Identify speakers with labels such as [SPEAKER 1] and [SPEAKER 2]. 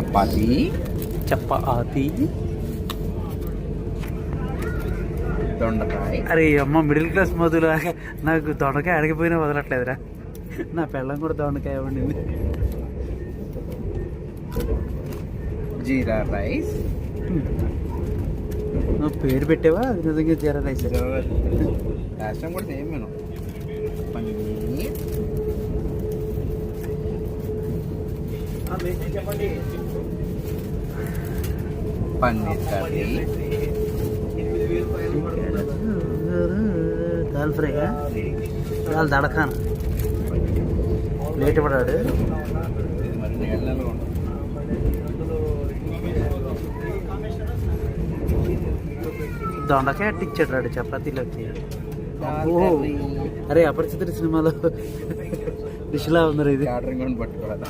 [SPEAKER 1] చపాతి
[SPEAKER 2] చపాతి.
[SPEAKER 1] దొండకాయ.
[SPEAKER 2] అరే అమ్మ మిడిల్ క్లాస్ మొదలు నాకు దొండకాయ అడిగిపోయినా వదలట్లేదురా. నా పెళ్ళం కూడా దొండకాయ వండింది.
[SPEAKER 1] జీరా రైస్.
[SPEAKER 2] నువ్వు పేరు పెట్టావా? అది నిజంగా జీరా రైస్.
[SPEAKER 1] లాస్ట్ టైం కూడా సేమ్ నేను. పన్నీర్. పన్నీర్ కర్రీ.
[SPEAKER 2] దాల్ ఫ్రై, దాల్ దడఖాన్. ప్లేట్ పడాడు.
[SPEAKER 1] మరి నీళ్ళలో ఉంటుంది.
[SPEAKER 2] దొండకాయ అట్టిచ్చాడు రాడు చపాతీలోకి. అరే అపరిచితుడి సినిమాలో డిష్లా ఉంది ఇది.
[SPEAKER 1] క్యాటరింగ్ పట్టుకోవాలి.